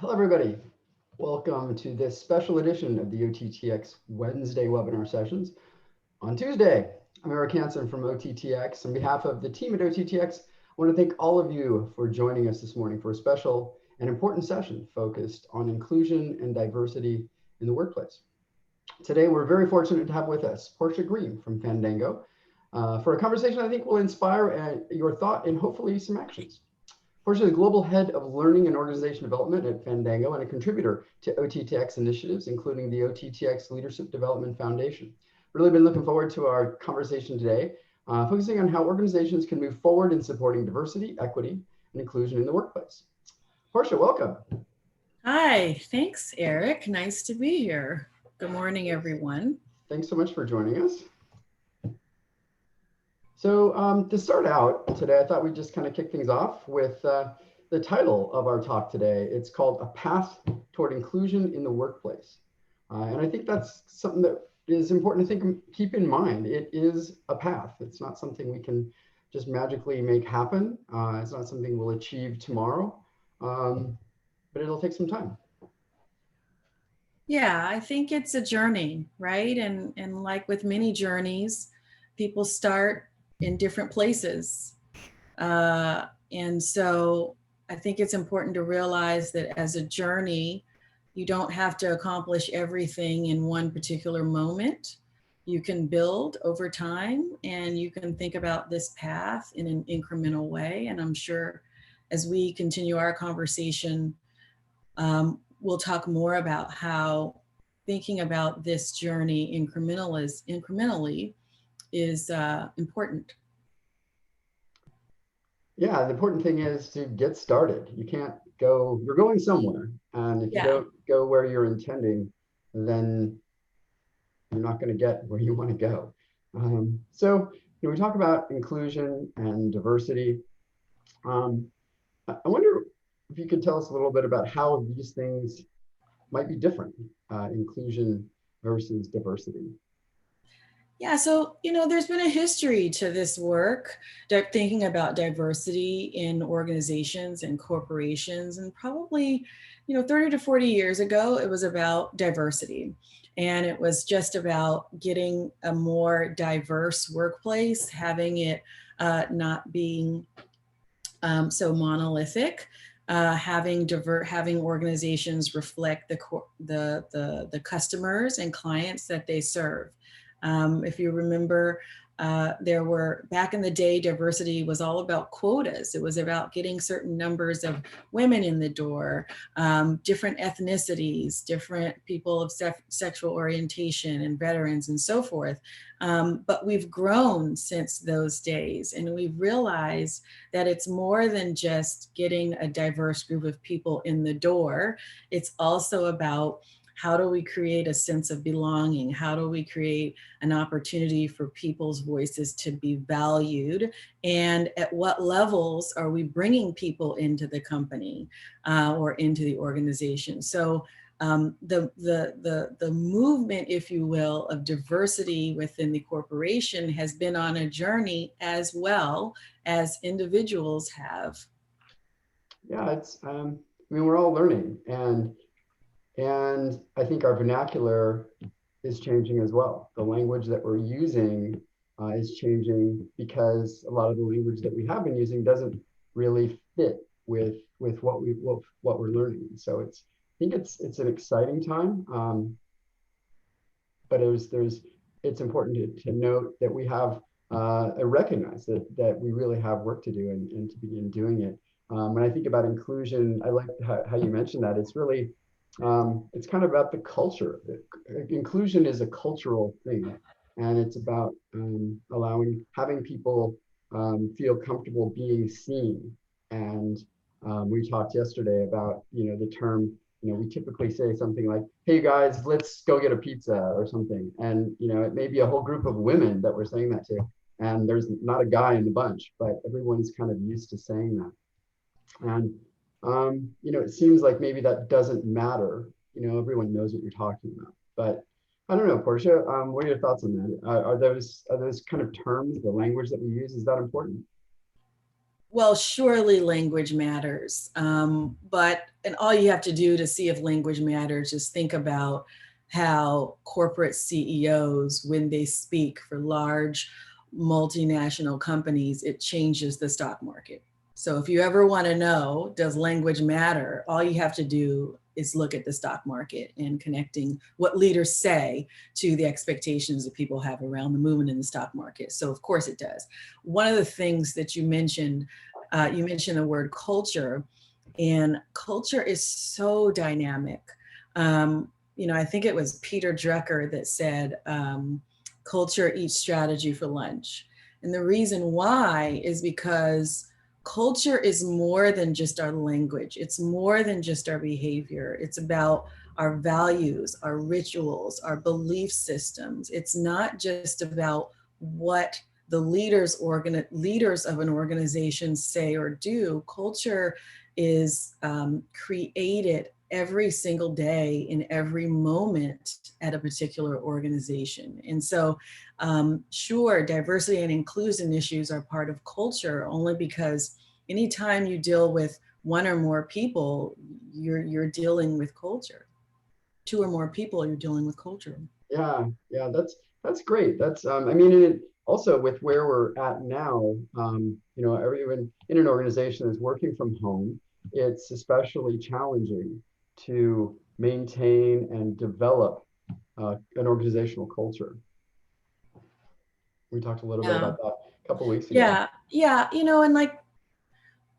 Hello, everybody. Welcome to this special edition of the OTTX Wednesday webinar sessions. On Tuesday, I'm Eric Hansen from OTTX. On behalf of the team at OTTX, I want to thank all of you for joining us this morning for a special and important session focused on inclusion and diversity in the workplace. Today, we're very fortunate to have with us Portia Green from Fandango for a conversation I think will inspire your thought and hopefully some actions. Portia is Global Head of Learning and Organization Development at Fandango and a contributor to OTTX initiatives, including the OTTX Leadership Development Foundation. Really been looking forward to our conversation today, focusing on how organizations can move forward in supporting diversity, equity, and inclusion in the workplace. Portia, welcome. Hi, thanks, Eric. Nice to be here. Good morning, everyone. Thanks so much for joining us. So to start out today, I thought we'd just kind of kick things off with the title of our talk today. It's called A Path Toward Inclusion in the Workplace. And I think that's something that is important to keep in mind. It is a path. It's not something we can just magically make happen. It's not something we'll achieve tomorrow, but it'll take some time. Yeah, I think it's a journey, right? And like with many journeys, people start in different places. And so I think it's important to realize that as a journey, you don't have to accomplish everything in one particular moment. You can build over time and you can think about this path in an incremental way. And I'm sure as we continue our conversation, we'll talk more about how thinking about this journey incrementally is important. Yeah, the important thing is to get started. You can't go, you're going somewhere. And if you don't go where you're intending, then you're not going to get where you want to go. So we talk about inclusion and diversity. I wonder if you could tell us a little bit about how these things might be different, inclusion versus diversity. Yeah, so, there's been a history to this work, thinking about diversity in organizations and corporations, and probably, 30 to 40 years ago, it was about diversity. And it was just about getting a more diverse workplace, having it not being so monolithic. Having organizations reflect the customers and clients that they serve. If you remember, there were, back in the day, diversity was all about quotas. It was about getting certain numbers of women in the door, different ethnicities, different people of sexual orientation, and veterans and so forth. But we've grown since those days, and we've realized that it's more than just getting a diverse group of people in the door. It's also about how do we create a sense of belonging? How do we create an opportunity for people's voices to be valued? And at what levels are we bringing people into the company or into the organization? So the movement, if you will, of diversity within the corporation has been on a journey as well as individuals have. Yeah, it's, we're all learning, and I think our vernacular is changing as well. The language that we're using is changing because a lot of the language that we have been using doesn't really fit with what we're learning. So I think it's an exciting time, but it's important to note that we have recognize that we really have work to do and to begin doing it. When I think about inclusion, I like how you mentioned that. It's really it's kind of about the culture. Inclusion is a cultural thing, and it's about having people feel comfortable being seen. And we talked yesterday about the term. We typically say something like, "Hey guys, let's go get a pizza" or something, and it may be a whole group of women that we're saying that to, and there's not a guy in the bunch, but everyone's kind of used to saying that. And it seems like maybe that doesn't matter. Everyone knows what you're talking about. But I don't know, Portia, what are your thoughts on that? Are those kind of terms, the language that we use, is that important? Well, surely language matters. And all you have to do to see if language matters is think about how corporate CEOs, when they speak for large multinational companies, it changes the stock market. So if you ever want to know, does language matter? All you have to do is look at the stock market and connecting what leaders say to the expectations that people have around the movement in the stock market. So of course it does. One of the things that you mentioned the word culture, and culture is so dynamic. I think it was Peter Drucker that said, culture eats strategy for lunch. And the reason why is because culture is more than just our language. It's more than just our behavior. It's about our values, our rituals, our belief systems. It's not just about what the leaders of an organization say or do. Culture is created every single day in every moment at a particular organization. And so sure, diversity and inclusion issues are part of culture, only because anytime you deal with one or more people, you're dealing with culture. Two or more people, you're dealing with culture. Yeah, yeah, that's great. That's I mean, and it, also with where we're at now, everyone in an organization is working from home. It's especially challenging to maintain and develop an organizational culture. We talked a little bit Yeah. about that a couple of weeks ago. Yeah. And like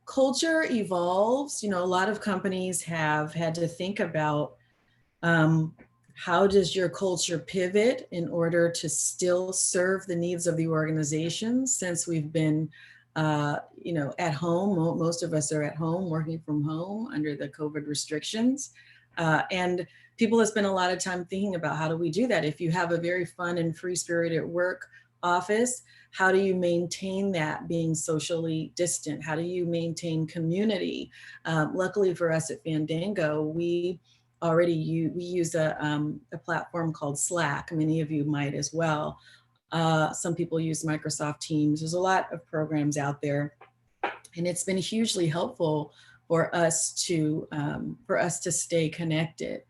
culture evolves. A lot of companies have had to think about um, how does your culture pivot in order to still serve the needs of the organization, since we've been at home. Most of us are at home, working from home under the COVID restrictions. And people have spent a lot of time thinking about, how do we do that? If you have a very fun and free spirited work office, how do you maintain that being socially distant? How do you maintain community? Luckily for us at Fandango, we use a platform called Slack. Many of you might as well. Some people use Microsoft Teams. There's a lot of programs out there, and it's been hugely helpful for us to stay connected.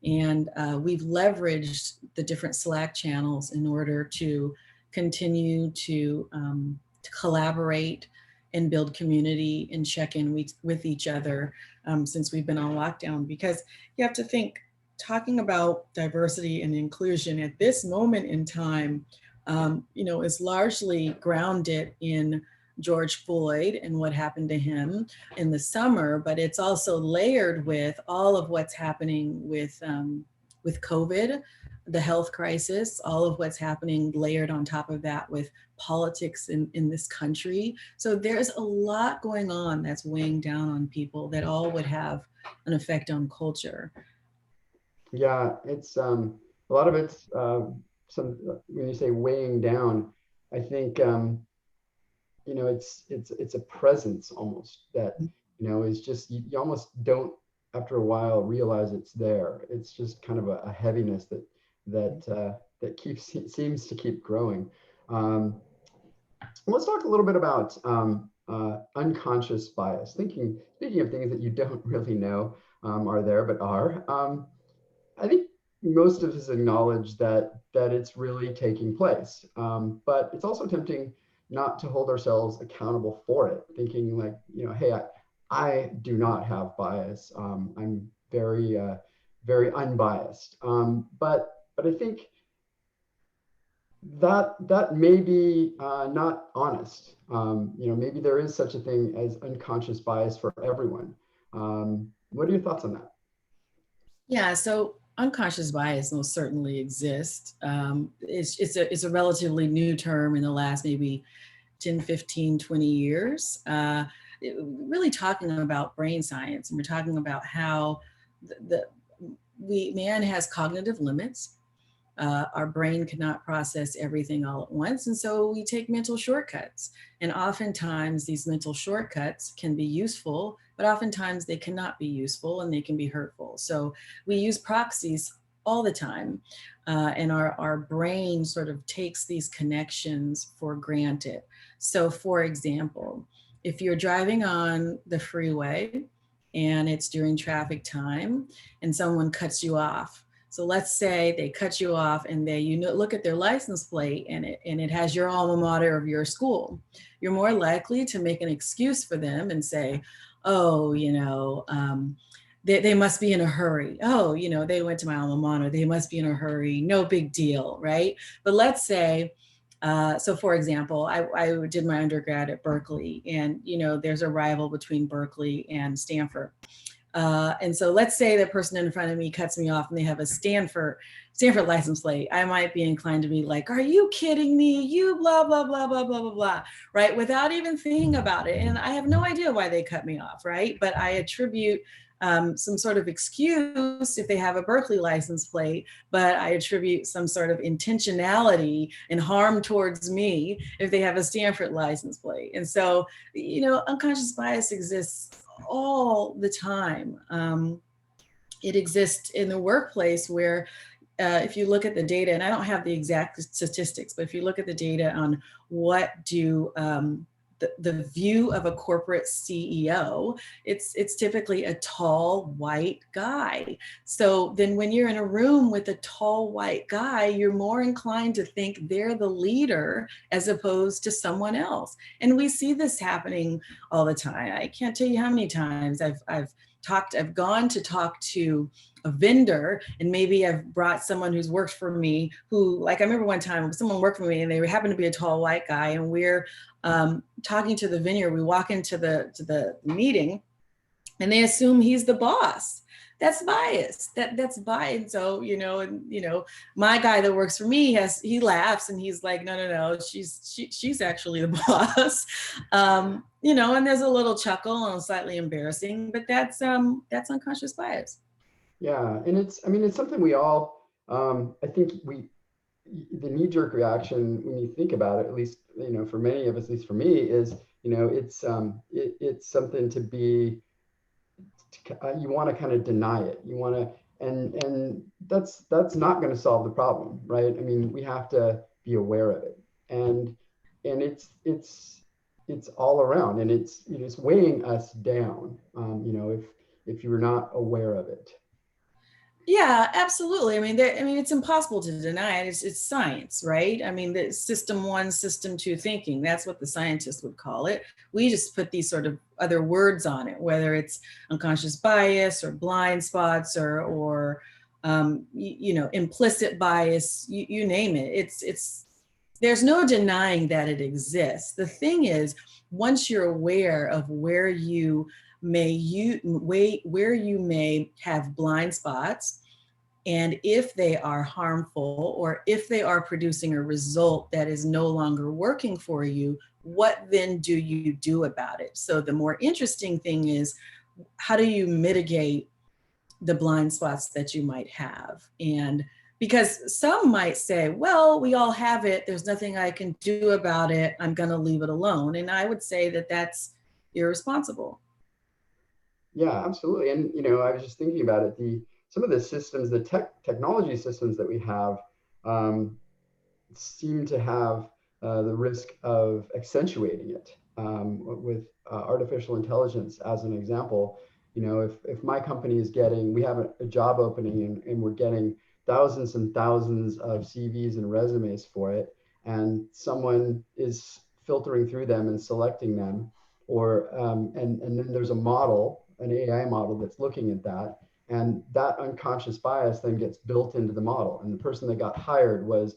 And we've leveraged the different Slack channels in order to continue to collaborate and build community and check in with each other since we've been on lockdown. Because you have to think, talking about diversity and inclusion at this moment in time, is largely grounded in George Floyd and what happened to him in the summer, but it's also layered with all of what's happening with COVID, the health crisis, all of what's happening layered on top of that with politics in this country. So there's a lot going on that's weighing down on people that all would have an effect on culture. Yeah, it's a lot of it's some when you say weighing down, I think it's a presence almost that is just you almost don't after a while realize it's there. It's just kind of a heaviness that keeps seems to keep growing. Um, let's talk a little bit about unconscious bias. Speaking of things that you don't really know are there but are. I think most of us acknowledge that it's really taking place, but it's also tempting not to hold ourselves accountable for it. Thinking like, hey, I do not have bias. I'm very unbiased. But I think that may be not honest. Maybe there is such a thing as unconscious bias for everyone. What are your thoughts on that? Yeah, so unconscious bias most certainly exists. It's a relatively new term in the last maybe 10, 15, 20 years. Really talking about brain science, and we're talking about how man has cognitive limits. Our brain cannot process everything all at once. And so we take mental shortcuts. And oftentimes these mental shortcuts can be useful, but oftentimes they cannot be useful and they can be hurtful. So we use proxies all the time. And our brain sort of takes these connections for granted. So for example, if you're driving on the freeway and it's during traffic time and someone cuts you off. So let's say they cut you off and they, look at their license plate and it has your alma mater of your school. You're more likely to make an excuse for them and say, oh, they must be in a hurry. Oh, they went to my alma mater. They must be in a hurry. No big deal, right? But let's say, so for example, I did my undergrad at Berkeley, and there's a rival between Berkeley and Stanford. And so let's say the person in front of me cuts me off and they have a Stanford license plate. I might be inclined to be like, are you kidding me? You blah, blah, blah, blah, blah, blah, blah, right? Without even thinking about it. And I have no idea why they cut me off, right? But I attribute some sort of excuse if they have a Berkeley license plate, but I attribute some sort of intentionality and harm towards me if they have a Stanford license plate. And so, unconscious bias exists all the time. It exists in the workplace where if you look at the data, and I don't have the exact statistics, but if you look at the data on what do the view of a corporate CEO, it's typically a tall white guy. So then when you're in a room with a tall white guy, you're more inclined to think they're the leader as opposed to someone else. And we see this happening all the time. I can't tell you how many times I've gone to talk to a vendor, and maybe I've brought someone who's worked for me who, like, I remember one time someone worked for me and they happened to be a tall white guy, and we're talking to the vendor. We walk into the meeting and they assume he's the boss. That's bias. That's bias. So, my guy that works for me he laughs and he's like, no, she's actually the boss. And there's a little chuckle and slightly embarrassing, but that's unconscious bias. Yeah, and it's something we all, I think the knee-jerk reaction when you think about it, at least, for many of us, at least for me, is, it's something to be, you want to kind of deny it. You want to, and that's not going to solve the problem, right? I mean, we have to be aware of it, and it's all around, and it's weighing us down, if you're not aware of it. Yeah, absolutely. I mean, it's impossible to deny it. It's science, right? I mean, the system one, system two thinking, that's what the scientists would call it. We just put these sort of other words on it, whether it's unconscious bias or blind spots or implicit bias, you name it. There's no denying that it exists. The thing is, once you're aware of where you may have blind spots, and if they are harmful or if they are producing a result that is no longer working for you, what then do you do about it? So the more interesting thing is, how do you mitigate the blind spots that you might have? And because some might say, well, we all have it, there's nothing I can do about it, I'm going to leave it alone. And I would say that that's irresponsible. Yeah, absolutely. And I was just thinking about it. Some of the systems, the technology systems that we have, seem to have the risk of accentuating it, with artificial intelligence as an example. If my company is we have a job opening, and we're getting thousands and thousands of CVs and resumes for it, and someone is filtering through them and selecting them, or and then there's a model, an AI model that's looking at that, and that unconscious bias then gets built into the model, and the person that got hired was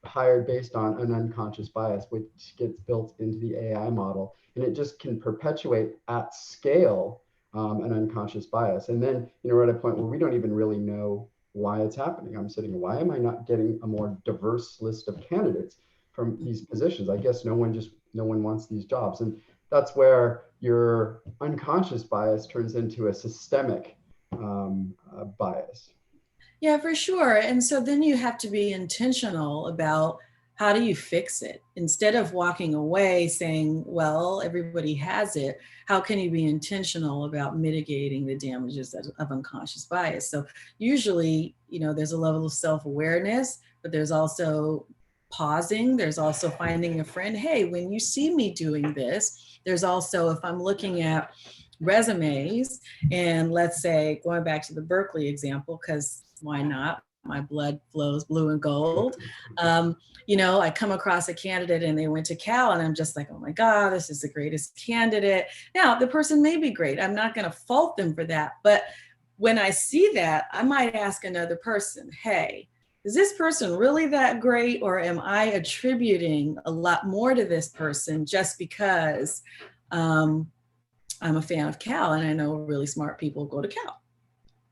hired based on an unconscious bias, which gets built into the AI model, and it just can perpetuate at scale an unconscious bias. And then we're at a point where we don't even really know why it's happening. I'm sitting, why am I not getting a more diverse list of candidates from these positions? I guess no one wants these jobs. And that's where your unconscious bias turns into a systemic bias. Yeah, for sure. And so then you have to be intentional about how do you fix it? Instead of walking away saying, well, everybody has it, how can you be intentional about mitigating the damages of unconscious bias? So usually, there's a level of self-awareness, but there's also pausing. There's also finding a friend. Hey, when you see me doing this, there's also, if I'm looking at resumes, and let's say going back to the Berkeley example, because why not? My blood flows blue and gold. You know, I come across a candidate and they went to Cal, and I'm just like, oh my God, this is the greatest candidate. Now, the person may be great. I'm not going to fault them for that. But when I see that, I might ask another person, hey, is this person really that great, or am I attributing a lot more to this person just because I'm a fan of Cal and I know really smart people go to Cal?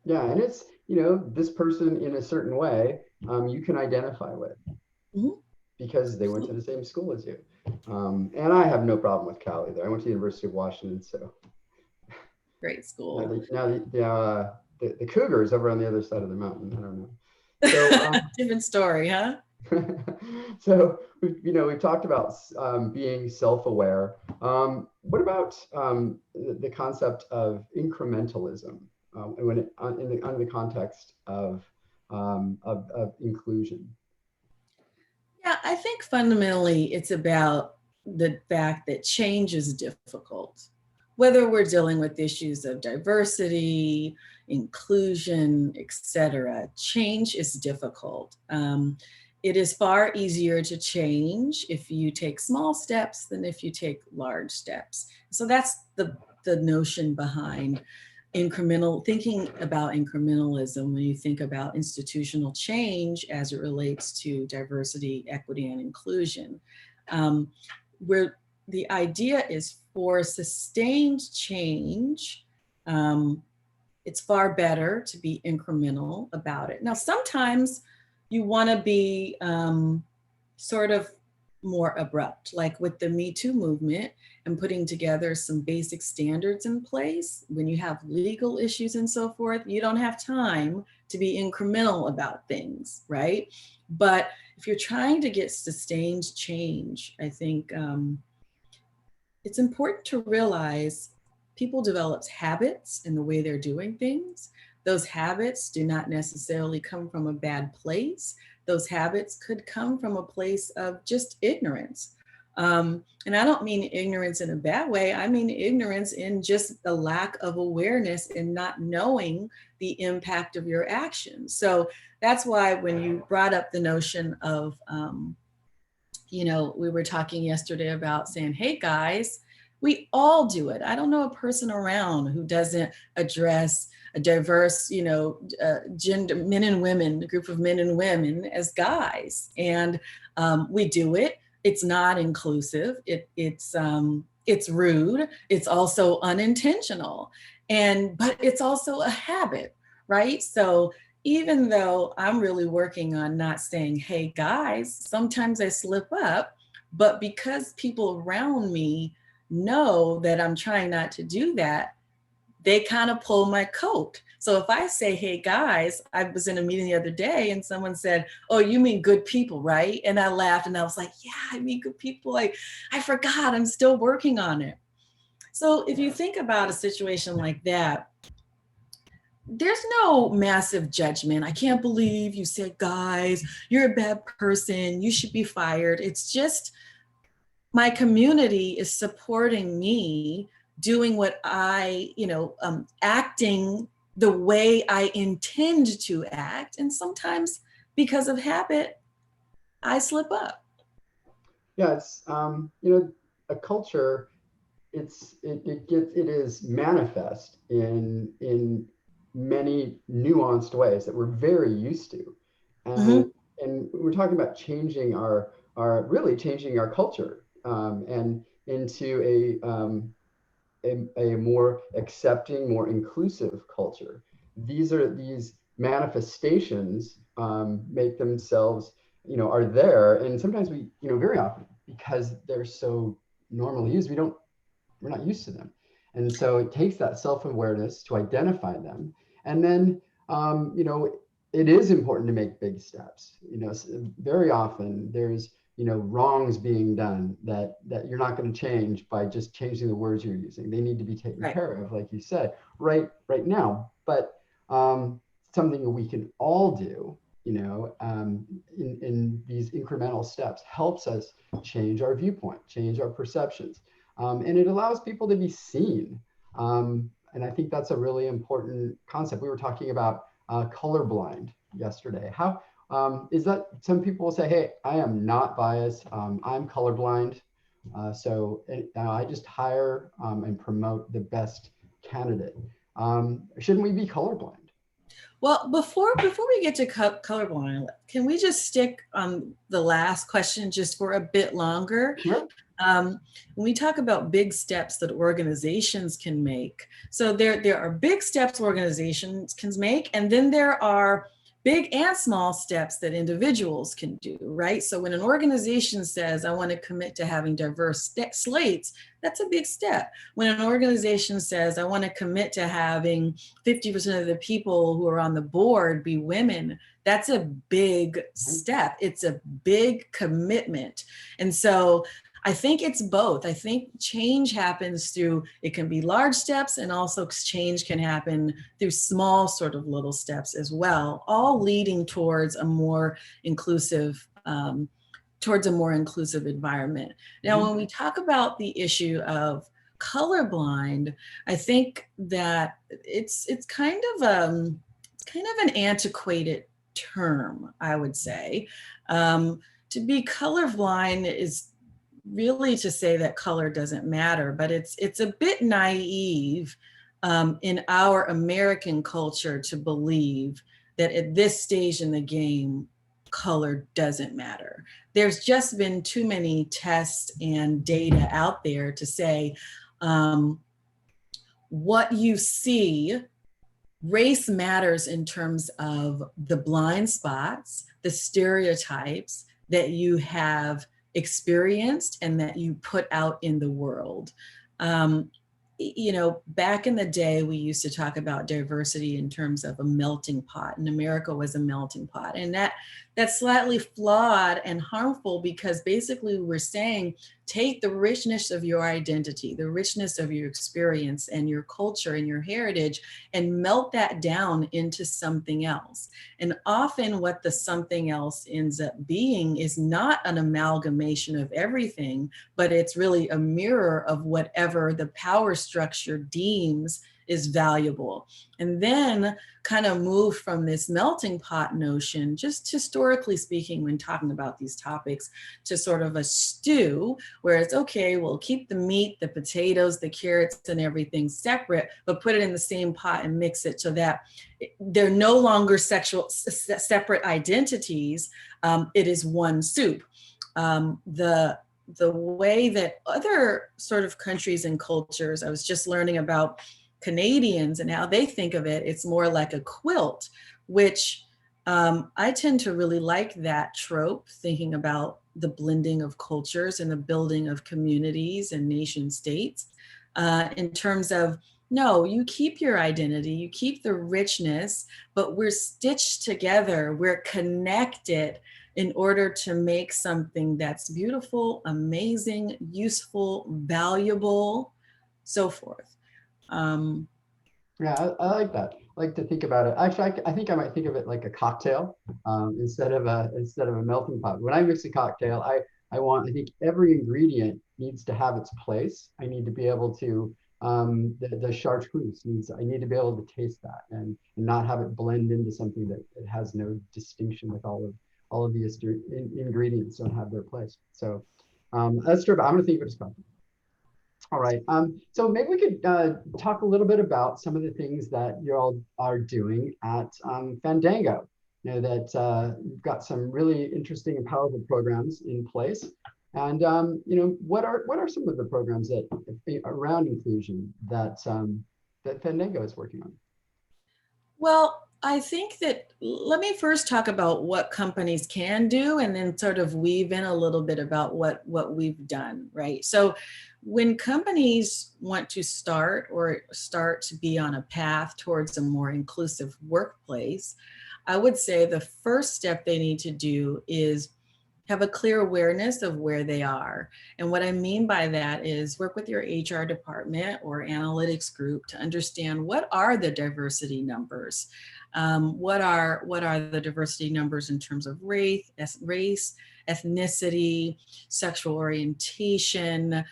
Yeah, and it's, you know, this person in a certain way, you can identify with Mhm. because they went to the same school as you. And I have no problem with Cal either. I went to the University of Washington, so Great now school. the Cougars over on the other side of the mountain. I don't know. So Different story, huh? so you know, we've talked about being self-aware. What about the concept of incrementalism when it, under the context of inclusion? Yeah, I think fundamentally it's about the fact that change is difficult. Whether we're dealing with issues of diversity, inclusion, etc., change is difficult. It is far easier to change if you take small steps than if you take large steps. So that's the notion behind thinking about incrementalism when you think about institutional change as it relates to diversity, equity, and inclusion. Where the idea is for sustained change, it's far better to be incremental about it. Now, sometimes you want to be sort of more abrupt, like with the Me Too movement and putting together some basic standards in place. When you have legal issues and so forth, you don't have time to be incremental about things, right? But if you're trying to get sustained change, I think it's important to realize people develop habits in the way they're doing things. Those habits do not necessarily come from a bad place. Those habits could come from a place of just ignorance. And I don't mean ignorance in a bad way. I mean ignorance in just the lack of awareness and not knowing the impact of your actions. So that's why when you brought up the notion of, you know, we were talking yesterday about saying, hey guys, we all do it. I don't know a person around who doesn't address a diverse, you know, gender, men and women, a group of men and women as guys. And we do it. It's not inclusive. It's rude. It's also unintentional. But it's also a habit, right? So even though I'm really working on not saying, hey guys, sometimes I slip up, but because people around me know that I'm trying not to do that, they kind of pull my coat. So if I say, hey guys, I was in a meeting the other day and someone said, oh, you mean good people, right? And I laughed and I was like, yeah, I mean good people. Like, I forgot, I'm still working on it. So if you think about a situation like that, there's no massive judgment. I can't believe you said, guys, you're a bad person. You should be fired. It's just my community is supporting me doing what acting the way I intend to act. And sometimes because of habit, I slip up. Yeah, it's you know, a culture. It is manifest in many nuanced ways that we're very used to, and Mhm. and we're talking about changing our really changing our culture and into a more accepting, more inclusive culture. These manifestations make themselves, you know, are there, and sometimes we, you know, very often because they're so normally used, we're not used to them. And so it takes that self-awareness to identify them. And then, you know, it is important to make big steps. You know, very often there's, you know, wrongs being done that you're not going to change by just changing the words you're using. They need to be taken Right. care of, like you said, right now. But something that we can all do in these incremental steps helps us change our viewpoint, change our perceptions. And it allows people to be seen. And I think that's a really important concept. We were talking about colorblind yesterday. How is that? Some people will say, hey, I am not biased. I'm colorblind. I just hire and promote the best candidate. Shouldn't we be colorblind? Well, before we get to colorblind, can we just stick on the last question just for a bit longer? Sure. When we talk about big steps that organizations can make, so there are big steps organizations can make, and then there are big and small steps that individuals can do, right? So when an organization says, I want to commit to having diverse slates, that's a big step. When an organization says, I want to commit to having 50% of the people who are on the board be women, that's a big step. It's a big commitment. And so I think it's both. I think change happens through, it can be large steps, and also change can happen through small sort of little steps as well, all leading towards a more inclusive, environment. Now, when we talk about the issue of colorblind, I think that it's kind of an antiquated term, I would say. To be colorblind is really to say that color doesn't matter, but it's a bit naive in our American culture to believe that at this stage in the game, color doesn't matter. There's just been too many tests and data out there to say what you see, race matters in terms of the blind spots, the stereotypes that you have experienced and that you put out in the world. Back in the day, we used to talk about diversity in terms of a melting pot, and America was a melting pot. And that's slightly flawed and harmful, because basically we're saying, take the richness of your identity, the richness of your experience and your culture and your heritage, and melt that down into something else. And often what the something else ends up being is not an amalgamation of everything, but it's really a mirror of whatever the power structure deems is valuable. And then kind of move from this melting pot notion, just historically speaking, when talking about these topics, to sort of a stew where it's okay, we'll keep the meat, the potatoes, the carrots and everything separate, but put it in the same pot and mix it so that they're no longer separate identities. It is one soup. The way that other sort of countries and cultures, I was just learning about Canadians and how they think of it, it's more like a quilt, which I tend to really like that trope, thinking about the blending of cultures and the building of communities and nation states, in terms of, no, you keep your identity, you keep the richness, but we're stitched together, we're connected in order to make something that's beautiful, amazing, useful, valuable, so forth. Yeah, I like that. I like to think about it. Actually, I think I might think of it like a cocktail instead of a melting pot. When I mix a cocktail, I think every ingredient needs to have its place. I need to be able to the chartreuse needs. I need to be able to taste that and not have it blend into something that it has no distinction with all of the ingredients don't have their place. So that's true. I'm going to think of it as cocktail. All right. So maybe we could talk a little bit about some of the things that you all are doing at Fandango. You know that you've got some really interesting and powerful programs in place. And what are some of the programs that around inclusion that that Fandango is working on? Well, I think that, let me first talk about what companies can do and then sort of weave in a little bit about what we've done, right? So when companies want to start to be on a path towards a more inclusive workplace, I would say the first step they need to do is have a clear awareness of where they are. And what I mean by that is work with your HR department or analytics group to understand what are the diversity numbers. What are the diversity numbers in terms of race, ethnicity, sexual orientation,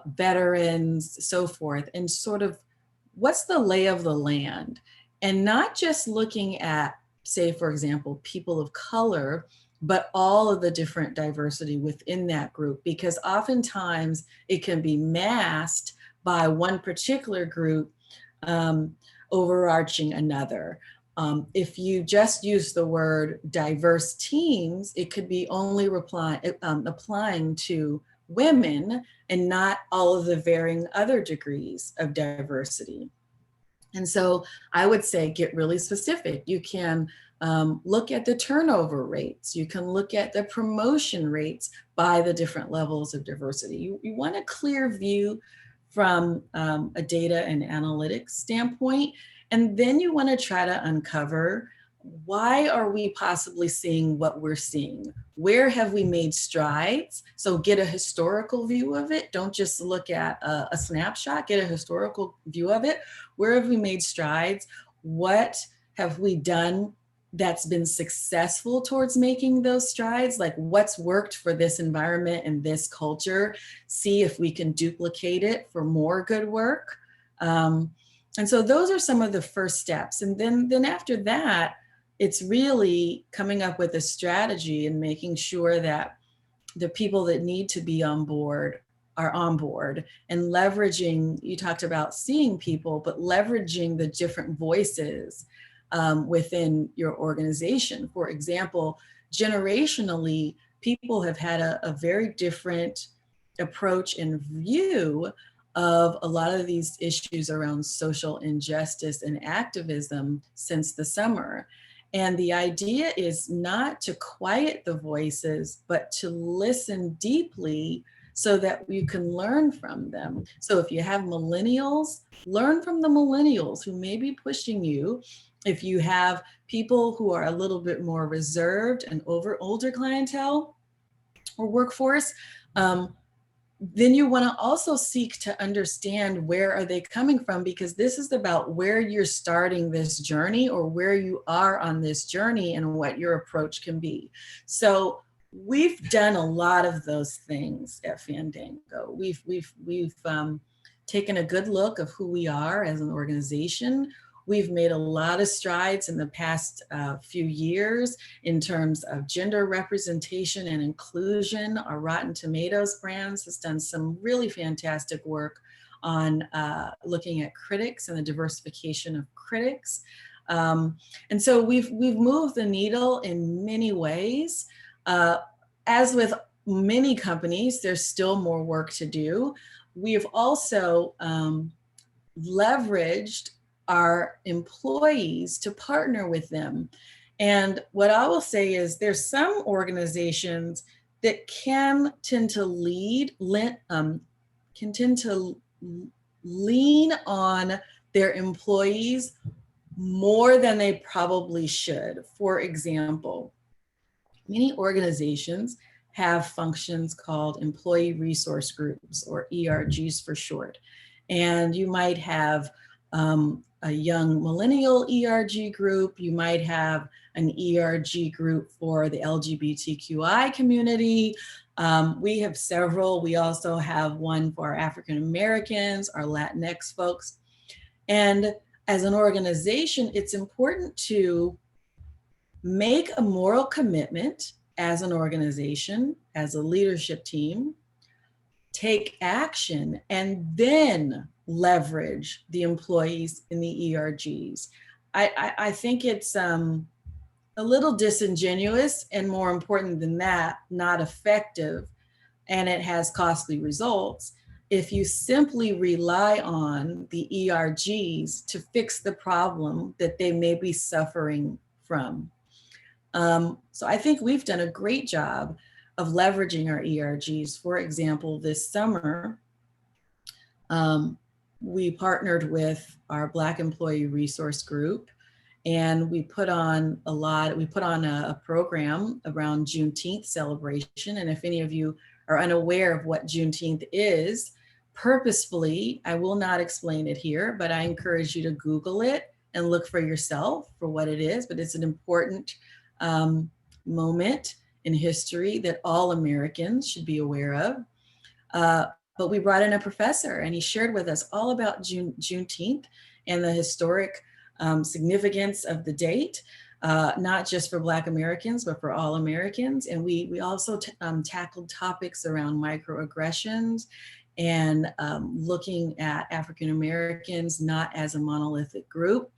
veterans, so forth, and sort of what's the lay of the land, and not just looking at, say, for example, people of color, but all of the different diversity within that group, because oftentimes it can be masked by one particular group overarching another. If you just use the word diverse teams, it could be only applying to women and not all of the varying other degrees of diversity. And so I would say get really specific. You can look at the turnover rates. You can look at the promotion rates by the different levels of diversity. You want a clear view from a data and analytics standpoint. And then you want to try to uncover, why are we possibly seeing what we're seeing? Where have we made strides? So get a historical view of it. Don't just look at a snapshot, get a historical view of it. Where have we made strides? What have we done that's been successful towards making those strides? Like, what's worked for this environment and this culture? See if we can duplicate it for more good work. And so those are some of the first steps. And then after that, it's really coming up with a strategy and making sure that the people that need to be on board are on board, and leveraging, you talked about seeing people, but leveraging the different voices within your organization. For example, generationally, people have had a very different approach and view of a lot of these issues around social injustice and activism since the summer. And the idea is not to quiet the voices, but to listen deeply so that you can learn from them. So if you have millennials, learn from the millennials who may be pushing you. If you have people who are a little bit more reserved and older clientele or workforce, then you want to also seek to understand where are they coming from, because this is about where you're starting this journey or where you are on this journey and what your approach can be. So we've done a lot of those things at Fandango. We've taken a good look of who we are as an organization. We've made a lot of strides in the past few years in terms of gender representation and inclusion. Our Rotten Tomatoes brands has done some really fantastic work on looking at critics and the diversification of critics. And so we've moved the needle in many ways. As with many companies, there's still more work to do. We've also leveraged our employees to partner with them. And what I will say is there's some organizations that can tend to lean on their employees more than they probably should. For example, many organizations have functions called employee resource groups, or ERGs for short. And you might have a young millennial ERG group. You might have an ERG group for the LGBTQI community. We have several. We also have one for our African Americans, our Latinx folks. And as an organization, it's important to make a moral commitment as an organization, as a leadership team, take action, and then leverage the employees in the ERGs. I think it's a little disingenuous, and more important than that, not effective, and it has costly results if you simply rely on the ERGs to fix the problem that they may be suffering from. So I think we've done a great job of leveraging our ERGs. For example, this summer, we partnered with our Black Employee Resource Group, And we put on a program around Juneteenth celebration. And if any of you are unaware of what Juneteenth is, purposefully, I will not explain it here, but I encourage you to Google it and look for yourself for what it is. But it's an important moment in history that all Americans should be aware of. But we brought in a professor and he shared with us all about Juneteenth and the historic significance of the date, not just for Black Americans, but for all Americans. And we also tackled topics around microaggressions and looking at African Americans not as a monolithic group.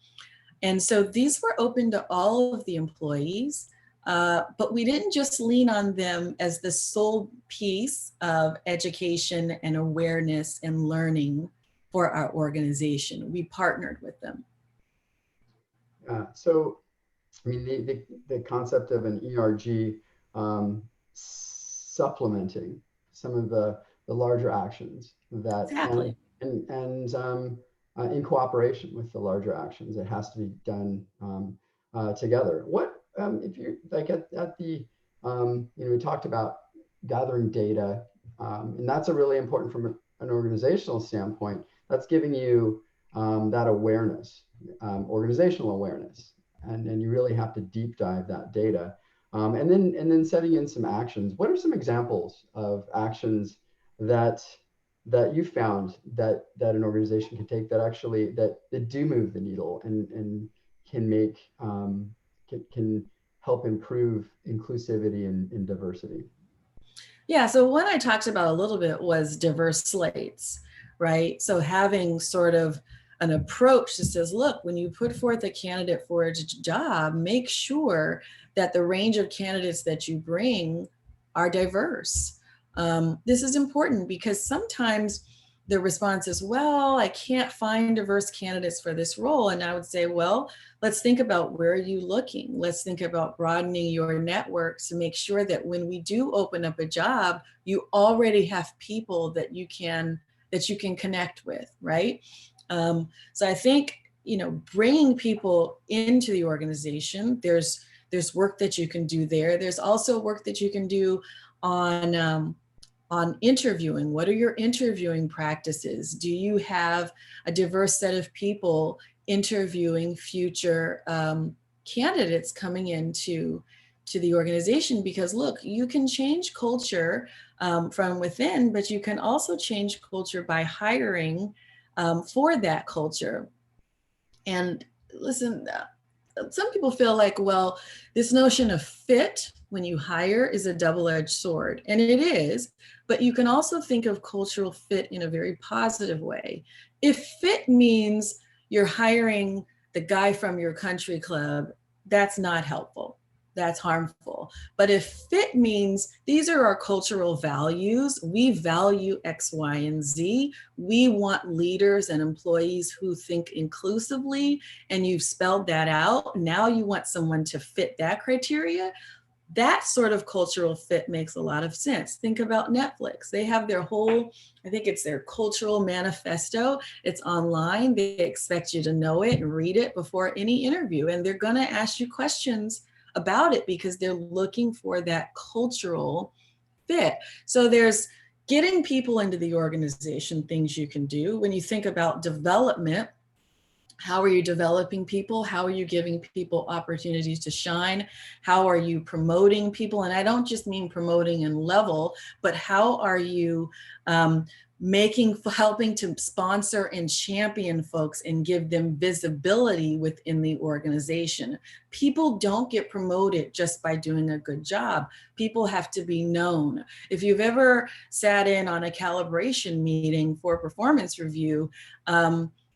And so these were open to all of the employees, but we didn't just lean on them as the sole piece of education and awareness and learning for our organization. We partnered with them. So, I mean, the concept of an ERG supplementing some of the larger actions that, exactly. and in cooperation with the larger actions, it has to be done together. What if you're like at the, we talked about gathering data, and that's a really important from an organizational standpoint. That's giving you that awareness. Organizational awareness, and you really have to deep dive that data, and then setting in some actions. What are some examples of actions that you found that an organization can take that actually that do move the needle and can make can help improve inclusivity and diversity? Yeah, so what I talked about a little bit was diverse slates, right? So having sort of an approach that says, look, when you put forth a candidate for a job, make sure that the range of candidates that you bring are diverse. This is important because sometimes the response is, well, I can't find diverse candidates for this role. And I would say, well, let's think about where are you looking? Let's think about broadening your networks to make sure that when we do open up a job, you already have people that you can connect with, right? So I think, bringing people into the organization, there's work that you can do there. There's also work that you can do on interviewing. What are your interviewing practices? Do you have a diverse set of people interviewing future candidates coming into the organization? Because look, you can change culture from within, but you can also change culture by hiring for that culture. And listen, some people feel like, well, this notion of fit when you hire is a double-edged sword, and it is, but you can also think of cultural fit in a very positive way. If fit means you're hiring the guy from your country club, that's not helpful. That's harmful. But if fit means these are our cultural values, we value X, Y, and Z, we want leaders and employees who think inclusively, and you've spelled that out, now you want someone to fit that criteria, that sort of cultural fit makes a lot of sense. Think about Netflix. They have their whole, I think it's their cultural manifesto. It's online. They expect you to know it and read it before any interview. And they're going to ask you questions about it because they're looking for that cultural fit. So there's getting people into the organization, things you can do. When you think about development, how are you developing people? How are you giving people opportunities to shine? How are you promoting people? And I don't just mean promoting in level, but how are you helping to sponsor and champion folks and give them visibility within the organization? People don't get promoted just by doing a good job. People have to be known. If you've ever sat in on a calibration meeting for performance review,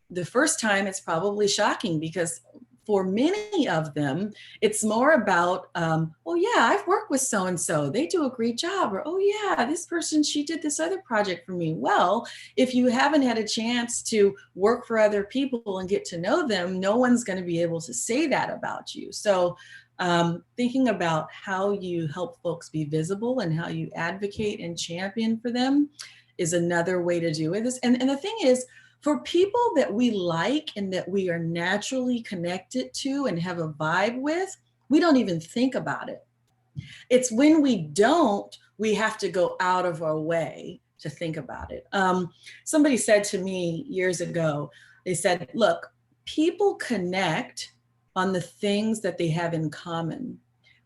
the first time it's probably shocking because for many of them, it's more about, oh yeah, I've worked with so-and-so, they do a great job, or oh yeah, this person, she did this other project for me. Well, if you haven't had a chance to work for other people and get to know them, no one's gonna be able to say that about you. So thinking about how you help folks be visible and how you advocate and champion for them is another way to do it. And the thing is, For people that we like and that we are naturally connected to and have a vibe with, we don't even think about it. It's when we don't, we have to go out of our way to think about it. Somebody said to me years ago, they said, look, people connect on the things that they have in common,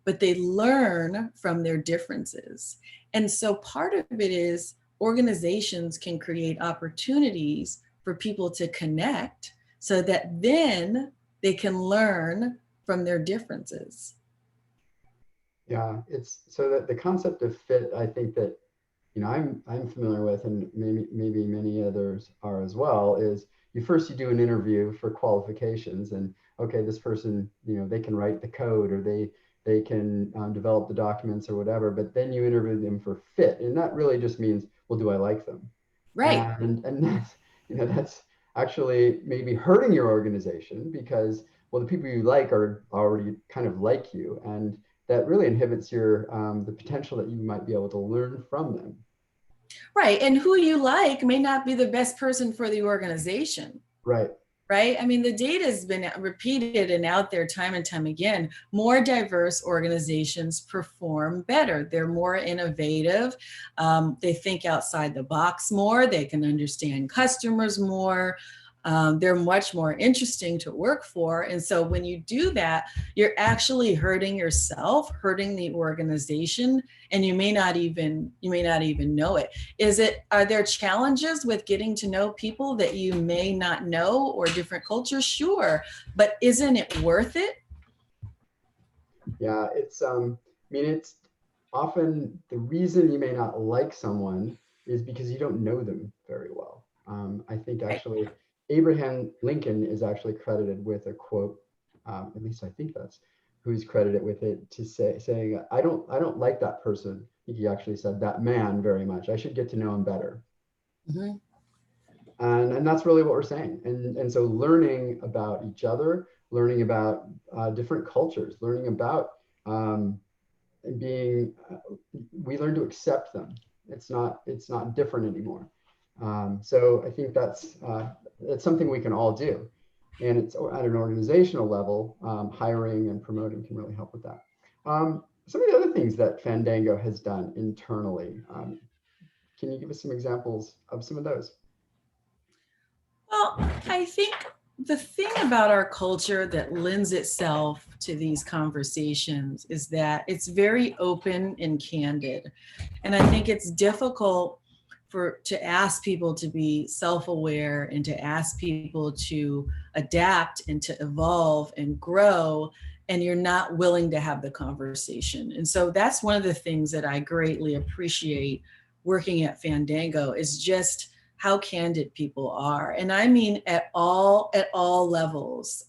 but they learn from their differences. And so part of it is organizations can create opportunities for people to connect so that then they can learn from their differences. Yeah, it's so that the concept of fit, I think that, I'm familiar with, and maybe many others are as well, is you do an interview for qualifications, and okay, this person, they can write the code, or they can develop the documents or whatever, but then you interview them for fit, and that really just means, well, do I like them? Right. And that's, that's actually maybe hurting your organization because, well, the people you like are already kind of like you, and that really inhibits your the potential that you might be able to learn from them. Right. And who you like may not be the best person for the organization. Right. Right. I mean, the data has been repeated and out there time and time again. More diverse organizations perform better. They're more innovative. They think outside the box more. They can understand customers more. They're much more interesting to work for. And so when you do that, you're actually hurting yourself, hurting the organization, and you may not even know it. Are there challenges with getting to know people that you may not know or different cultures? Sure, but isn't it worth it? Yeah, it's often the reason you may not like someone is because you don't know them very well. I think Right. actually Abraham Lincoln is actually credited with a quote, at least I think that's who's credited with it, to saying, I don't like that person. I think he actually said that man very much. I should get to know him better. Mm-hmm. And that's really what we're saying. And so learning about each other, learning about different cultures, learning about being, we learn to accept them. It's not different anymore. So I think that's something we can all do. And it's at an organizational level, hiring and promoting can really help with that. Some of the other things that Fandango has done internally, can you give us some examples of some of those? Well, I think the thing about our culture that lends itself to these conversations is that it's very open and candid. And I think it's difficult to ask people to be self-aware and to ask people to adapt and to evolve and grow, and you're not willing to have the conversation. And so that's one of the things that I greatly appreciate working at Fandango, is just how candid people are. And I mean at all levels.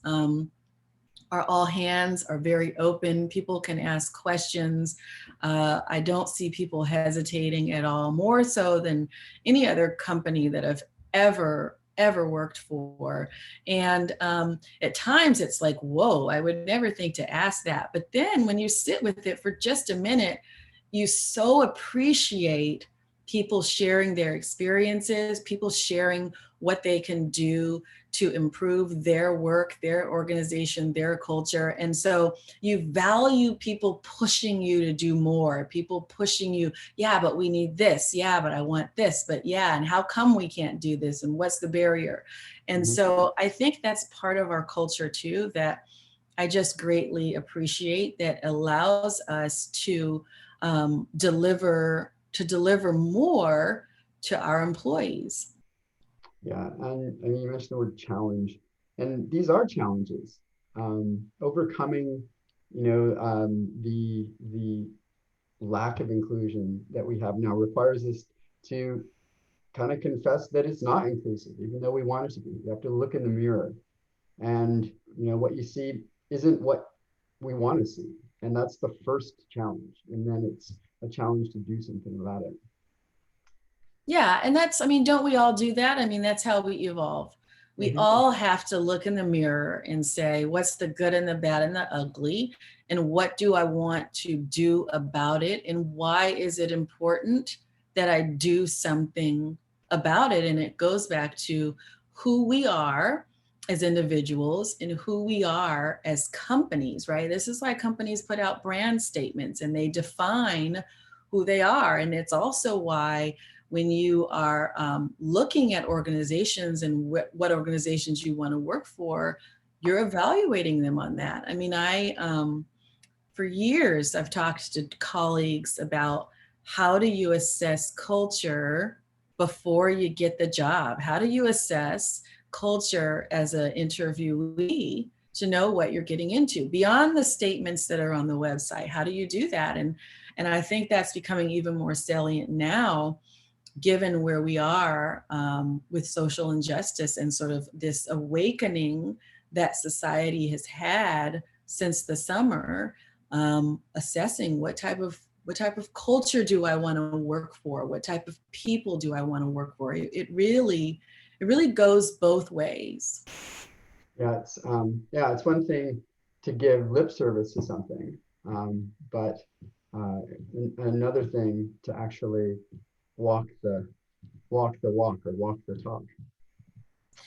Our all hands are very open. People can ask questions. I don't see people hesitating at all, more so than any other company that I've ever worked for. And at times it's like, whoa, I would never think to ask that. But then when you sit with it for just a minute, you so appreciate people sharing their experiences, people sharing what they can do to improve their work, their organization, their culture. And so you value people pushing you to do more, people pushing you, yeah, but we need this. Yeah, but I want this. But yeah, and how come we can't do this? And what's the barrier? And Mhm. so I think that's part of our culture too, that I just greatly appreciate, that allows us to deliver more to our employees. Yeah, and you mentioned the word challenge, and these are challenges. Overcoming, the lack of inclusion that we have now requires us to kind of confess that it's not inclusive, even though we want it to be. You have to look in the mirror, and what you see isn't what we want to see, and that's the first challenge. And then it's a challenge to do something about it. Yeah, and I mean, don't we all do that? I mean, that's how we evolve. We Mhm. all have to look in the mirror and say, what's the good and the bad and the ugly? And what do I want to do about it? And why is it important that I do something about it? And it goes back to, who we are as individuals and who we are as companies, right? This is why companies put out brand statements and they define who they are. And it's also why when you are looking at organizations and what organizations you want to work for, you're evaluating them on that. I mean, for years, I've talked to colleagues about how do you assess culture before you get the job? How do you assess culture as an interviewee to know what you're getting into beyond the statements that are on the website? How do you do that? And I think that's becoming even more salient now, given where we are with social injustice and sort of this awakening that society has had since the summer, assessing what type of culture do I want to work for? What type of people do I want to work for? It really goes both ways. It's one thing to give lip service to something, but another thing to actually walk the walk or walk the talk.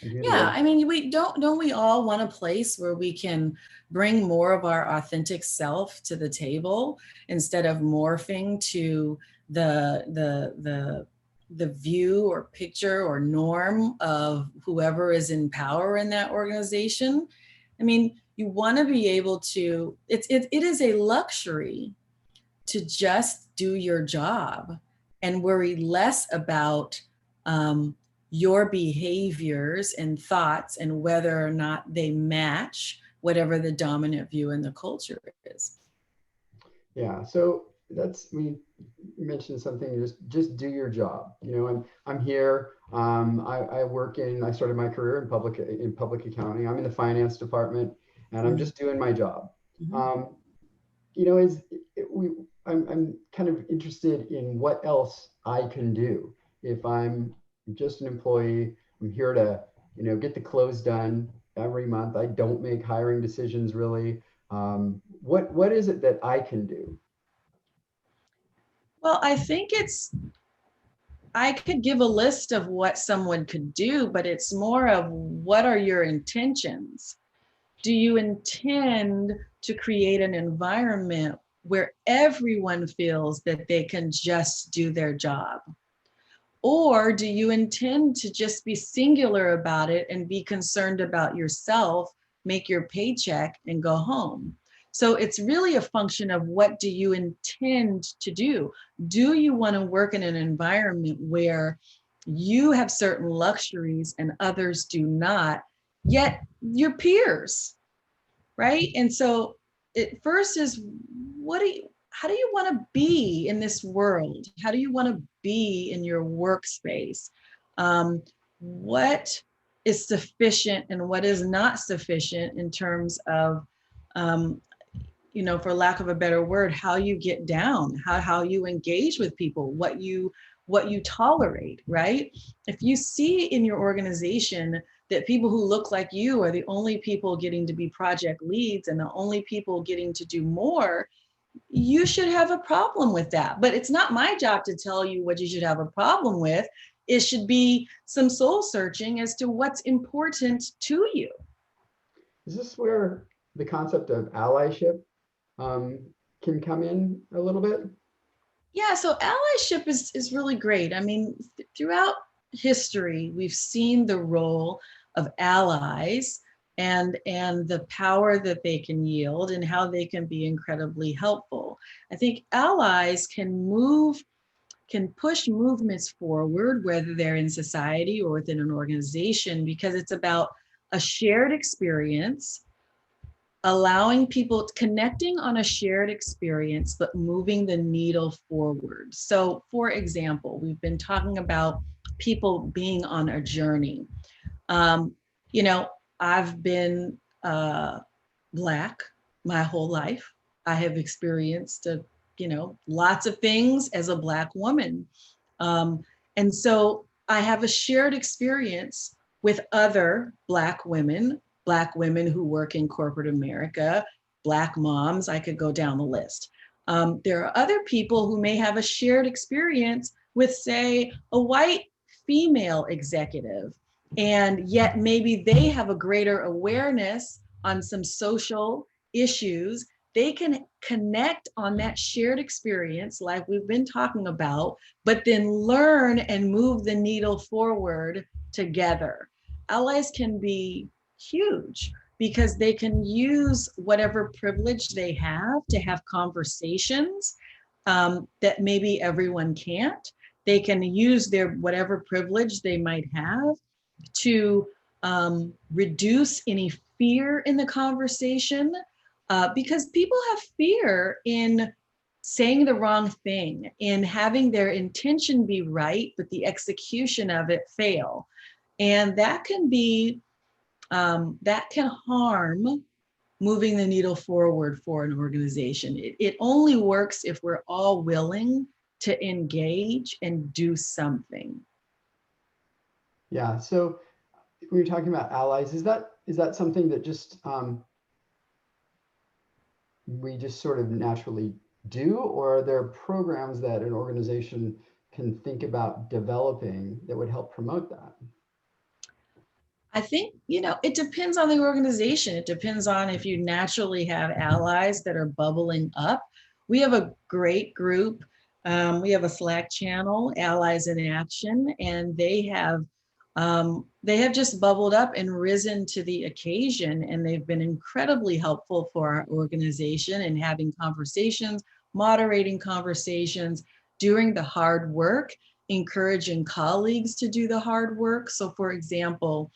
Yeah, I mean, don't we all want a place where we can bring more of our authentic self to the table instead of morphing to the view or picture or norm of whoever is in power in that organization? I mean, you want to be able to, it is a luxury to just do your job and worry less about your behaviors and thoughts and whether or not they match whatever the dominant view in the culture is. Yeah, so that's, I mean, you mentioned something, just do your job. You know, I'm here. I started my career in public accounting. I'm in the finance department, and I'm just doing my job. Mm-hmm. You know, I'm kind of interested in what else I can do. If I'm just an employee, I'm here to, you know, get the close done every month. I don't make hiring decisions really. What is it that I can do? Well, I think I could give a list of what someone could do, but it's more of what are your intentions? Do you intend to create an environment where everyone feels that they can just do their job? Or do you intend to just be singular about it and be concerned about yourself, make your paycheck, and go home? So it's really a function of what do you intend to do? Do you want to work in an environment where you have certain luxuries and others do not, yet your peers, right? And so it first is, how do you want to be in this world? How do you want to be in your workspace? What is sufficient and what is not sufficient in terms of, you know, for lack of a better word, how you get down, how you engage with people, what you tolerate, right? If you see in your organization that people who look like you are the only people getting to be project leads and the only people getting to do more, you should have a problem with that. But it's not my job to tell you what you should have a problem with. It should be some soul searching as to what's important to you. Is this where the concept of allyship can come in a little bit? Yeah, so allyship is really great. I mean, throughout history, we've seen the role of allies and the power that they can yield and how they can be incredibly helpful. I think allies can push movements forward, whether they're in society or within an organization, because it's about a shared experience, allowing people connecting on a shared experience, but moving the needle forward. So for example, we've been talking about people being on a journey. You know, I've been Black my whole life. I have experienced, you know, lots of things as a Black woman. And so I have a shared experience with other Black women who work in corporate America, Black moms, I could go down the list. There are other people who may have a shared experience with, say, a white female executive And yet maybe they have a greater awareness on some social issues. They can connect on that shared experience like we've been talking about, but then learn and move the needle forward together. Allies can be huge because they can use whatever privilege they have to have conversations that maybe everyone can't. They can use their whatever privilege they might have to reduce any fear in the conversation, because people have fear in saying the wrong thing, in having their intention be right, but the execution of it fail. And that can be, that can harm moving the needle forward for an organization. It only works if we're all willing to engage and do something. Yeah. So when you're talking about allies, is that something that just we just sort of naturally do, or are there programs that an organization can think about developing that would help promote that? I think, it depends on the organization. It depends on if you naturally have allies that are bubbling up. We have a great group. We have a Slack channel, Allies in Action, and they have just bubbled up and risen to the occasion, and they've been incredibly helpful for our organization in having conversations, moderating conversations, doing the hard work, encouraging colleagues to do the hard work. So, for example,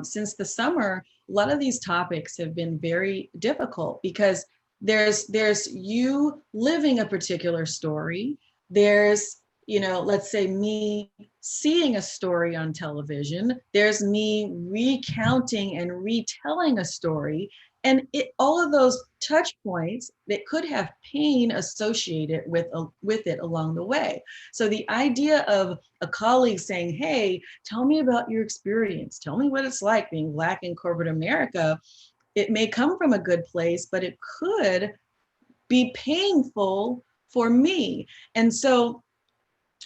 since the summer, a lot of these topics have been very difficult because there's you living a particular story. There's, let's say me seeing a story on television. There's me recounting and retelling a story. And all of those touch points that could have pain associated with it along the way. So the idea of a colleague saying, hey, tell me about your experience. Tell me what it's like being Black in corporate America. It may come from a good place, but it could be painful for me. And so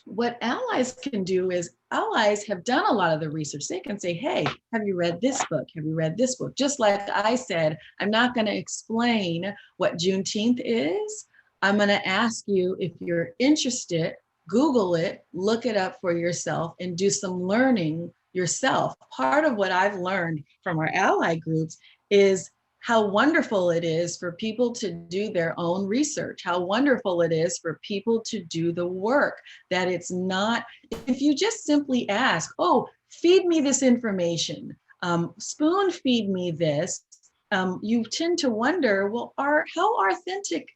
what allies can do is allies have done a lot of the research. They can say, hey, have you read this book? Have you read this book? Just like I said, I'm not going to explain what Juneteenth is. I'm going to ask you if you're interested, Google it, look it up for yourself, and do some learning yourself. Part of what I've learned from our ally groups is how wonderful it is for people to do their own research, how wonderful it is for people to do the work, that it's not, if you just simply ask, oh, feed me this information, spoon feed me this, you tend to wonder, well, how authentic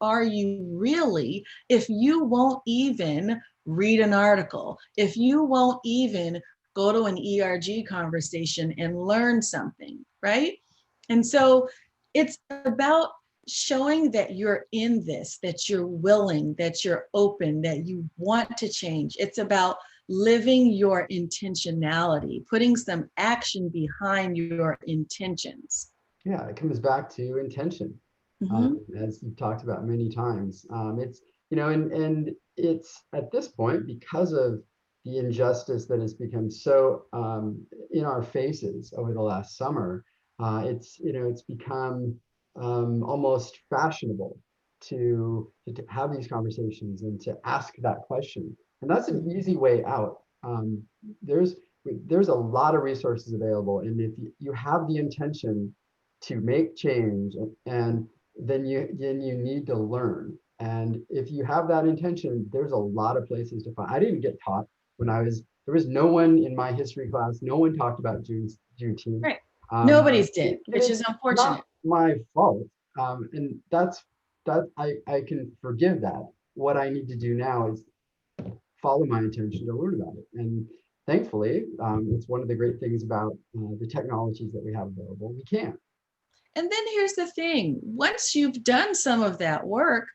are you really if you won't even read an article, if you won't even go to an ERG conversation and learn something, right? And so it's about showing that you're in this, that you're willing, that you're open, that you want to change. It's about living your intentionality, putting some action behind your intentions. Yeah, it comes back to intention, as you've talked about many times. It's, and it's at this point, because of the injustice that has become so in our faces over the last summer, it's become almost fashionable to have these conversations and to ask that question. And that's an easy way out. There's there's a lot of resources available, and if you have the intention to make change, and then you need to learn. And if you have that intention, there's a lot of places to find. I didn't get taught when there was no one in my history class, no one talked about Juneteenth. Right. Nobody's did, which is It's unfortunate. not my fault. And I can forgive that. What I need to do now is follow my intention to learn about it. And thankfully, it's one of the great things about the technologies that we have available. We can. And then here's the thing, once you've done some of that work,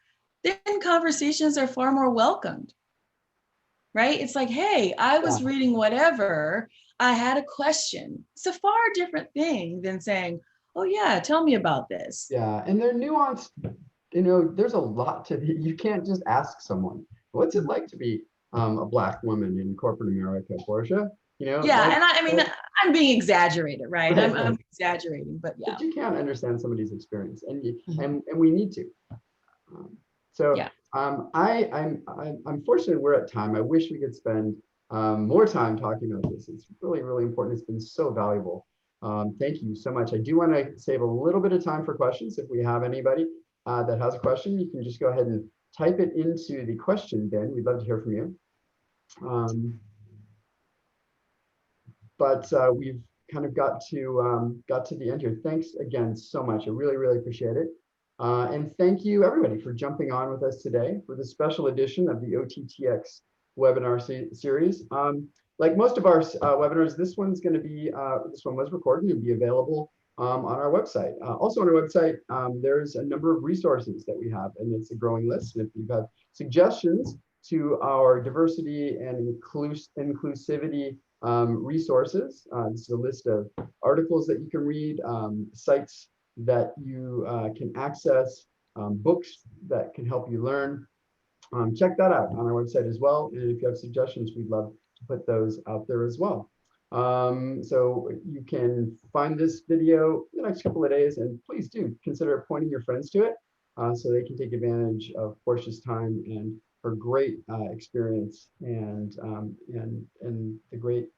then conversations are far more welcomed, right? It's like, hey, I was reading whatever, I had a question. It's a far different thing than saying, oh yeah, tell me about this. Yeah, and they're nuanced. There's a lot to you can't just ask someone, what's it like to be a Black woman in corporate America, Portia? you know, Yeah, like, and I mean, I'm being exaggerated, right? right, I'm right. exaggerating, but yeah. But you can't understand somebody's experience, and Mhm. and we need to. Um, so Yeah. I'm fortunate we're at time. I wish we could spend more time talking about this. It's really, really important. It's been so valuable. Thank you so much. I do want to save a little bit of time for questions. If we have anybody that has a question, you can just go ahead and type it into the question bin. We'd love to hear from you. But we've kind of got to the end here. Thanks again so much. I really, really appreciate it. And thank you everybody for jumping on with us today for this special edition of the OTTX webinar series. Like most of our webinars, this one's going to be, this one was recorded and be available on our website. Also on our website, there's a number of resources that we have, and it's a growing list. And if you have suggestions to our diversity and inclusivity resources. This is a list of articles that you can read, sites that you can access, books that can help you learn. Check that out on our website as well. And if you have suggestions, we'd love to put those out there as well. So you can find this video the next couple of days, and please do consider pointing your friends to it so they can take advantage of Portia's time and her great experience and the great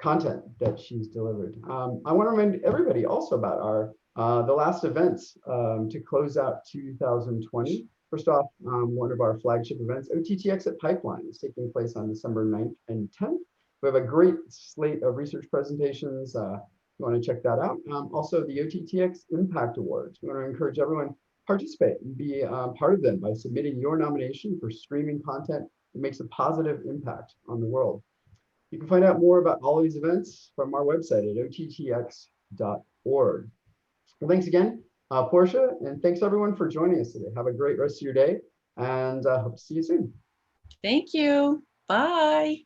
content that she's delivered. I want to remind everybody also about our the last events to close out 2020. First off, one of our flagship events, OTTX at Pipeline, is taking place on December 9th and 10th. We have a great slate of research presentations. You want to check that out. Also, the OTTX Impact Awards. We want to encourage everyone to participate and be part of them by submitting your nomination for streaming content that makes a positive impact on the world. You can find out more about all of these events from our website at ottx.org. Well, thanks again, Portia, and thanks everyone for joining us today. Have a great rest of your day, and hope to see you soon. Thank you. Bye.